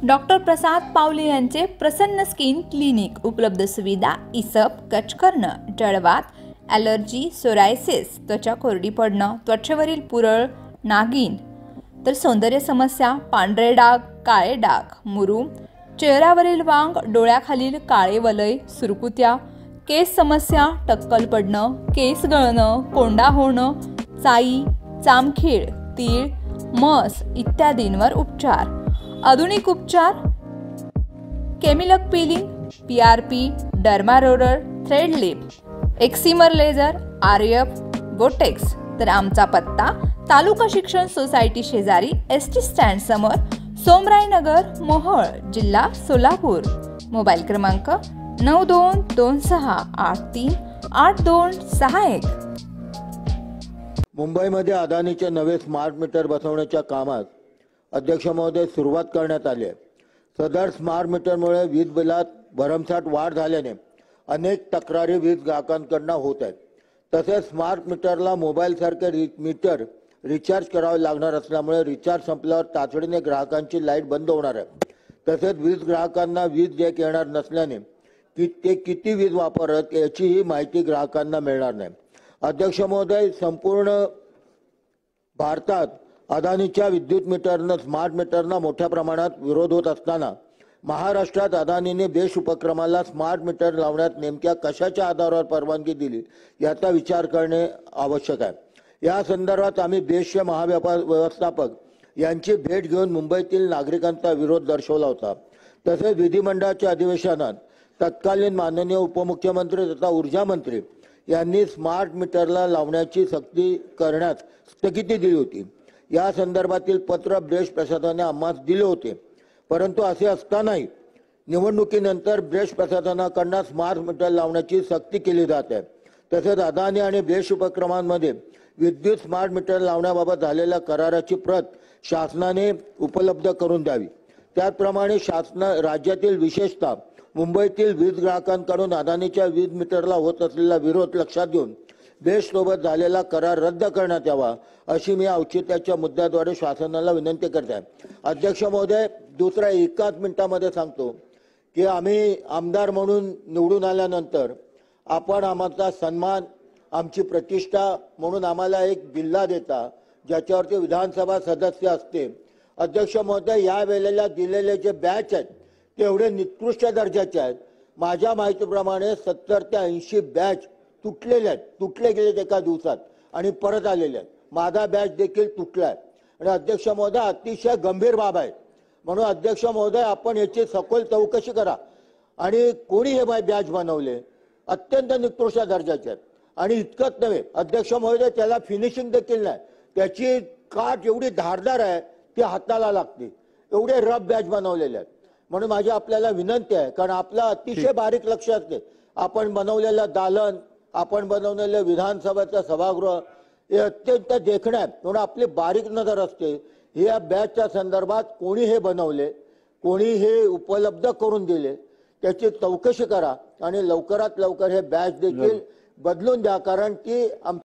Doctor प्रसाद पावले यांचे प्रसन्न skin clinic. उपलब्ध सुविधा इसप, कच करणं, जळवात, ॲलर्जी, सोरायसिस, त्वचा कोरडी पडणं, त्वचेवरील पुरळ, नागिन, तर सौंदर्य समस्या, पांढरे डाग, काळे डाग, मुरूम, चेहऱ्यावरील वांग, डोळ्याखालील काळे वलय, सुरकुत्या, केस समस्या, टक्कल पडणं, केस गळणं, कोंडा होणं, चाई, चामखीळ, तीळ, मस इत्यादींवर उपचार. आधुनिक उपचार, केमिलक peeling, PRP, derma roller, thread lift, excimer laser, RF, botox. तर आमचा पत्ता तालुका शिक्षण सोसायटी शेजारी ST स्टँड समोर, सोमराय नगर, मोहोळ, जिल्हा सोलापूर. मोबाईल क्रमांक 9226838261. मुंबईमध्ये अदानीचे नवे स्मार्ट मीटर बसवण्याच्या कामात अध्यक्ष महोदय सुरुवात करण्यात आली आहे. सदर स्मार्ट मीटरमुळे वीज बिलात भरमसाठ वाढ झाल्याने अनेक तक्रारी वीज ग्राहकांकडून होत आहेत. तसेच स्मार्ट मीटरला मोबाईल सारखे मीटर रिचार्ज करावे लागणार असल्यामुळे रिचार्ज संपल्यावर तातडीने ग्राहकांची लाईट बंद होणार आहे. तसेच वीज ग्राहकांना वीज देयक येणार नसल्याने ते किती वीज वापरत याचीही माहिती ग्राहकांना मिळणार नाही. अध्यक्ष महोदय, संपूर्ण भारतात अदानीच्या विद्युत मीटरनं स्मार्ट मीटरना मोठ्या प्रमाणात विरोध होत असताना महाराष्ट्रात अदानीने बेस्ट उपक्रमाला स्मार्ट मीटर लावण्यात नेमक्या कशाच्या आधारावर परवानगी दिली याचा विचार करणे आवश्यक आहे. या संदर्भात आम्ही बेस्टचे महाव्यापार व्यवस्थापक यांची भेट घेऊन मुंबईतील नागरिकांचा विरोध दर्शवला होता. तसेच विधिमंडळाच्या अधिवेशनात तत्कालीन माननीय उपमुख्यमंत्री तथा ऊर्जा मंत्री यांनी स्मार्ट मीटरला लावण्याची सक्ती करण्यास स्थगिती दिली होती. या संदर्भातील पत्र बेस्ट प्रशासनाने आम्हास दिले होते. परंतु असे असतानाही निवडणुकीनंतर बेस्ट प्रशासनाकडून स्मार्ट मीटर लावण्याची सक्ती केली जात आहे. तसेच अदानी आणि बेस्ट उपक्रमांमध्ये विद्युत स्मार्ट मीटर लावण्याबाबत झालेल्या कराराची प्रत शासनाने उपलब्ध करून द्यावी. त्याचप्रमाणे राज्यातील विशेषतः मुंबईतील वीज ग्राहकांकडून अदानीच्या वीज मीटरला होत असलेला विरोध लक्षात घेऊन बेस्ट सोबत झालेला करार रद्द करण्यात यावा अशी मी औचित्याच्या मुद्द्याद्वारे शासनाला विनंती करत आहे. अध्यक्ष महोदय, दुसऱ्या एकाच मिनिटामध्ये सांगतो की आम्ही आमदार म्हणून निवडून आल्यानंतर आपण आमचा सन्मान, आमची प्रतिष्ठा म्हणून आम्हाला एक जिल्हा देता ज्याच्यावरती विधानसभा सदस्य असते. अध्यक्ष महोदय, या वेळेला दिलेले जे बॅच आहेत ते एवढे निकृष्ट दर्जाचे आहेत. माझ्या माहितीप्रमाणे 70 ते 80 बॅच तुटले गेलेत एका दिवसात आणि परत आलेले आहेत. माझा बॅच देखील तुटला आहे आणि अध्यक्ष महोदय अतिशय गंभीर बाब आहे. म्हणून अध्यक्ष महोदय, आपण याची सखोल चौकशी करा आणि कोणी हे बॅच बनवले अत्यंत निकृष्ट दर्जाचे आहेत. आणि इतकंच नव्हे अध्यक्ष महोदय, त्याला फिनिशिंग देखील नाही. त्याची काठ एवढी धारदार आहे ती हाताला लागते, एवढे रफ बॅच बनवलेले आहेत. म्हणून माझी आपल्याला विनंती आहे, कारण आपलं अतिशय बारीक लक्ष असते. आपण बनवलेलं दालन, आपण बनवलेलं विधानसभेचं सभागृह हे अत्यंत देखणं आहे. म्हणून आपली बारीक नजर असते. या बॅचच्या संदर्भात कोणी हे बनवले, कोणी हे उपलब्ध करून दिले त्याची चौकशी करा आणि लवकरात लवकर हे बॅच देखील बदलून द्या, कारण की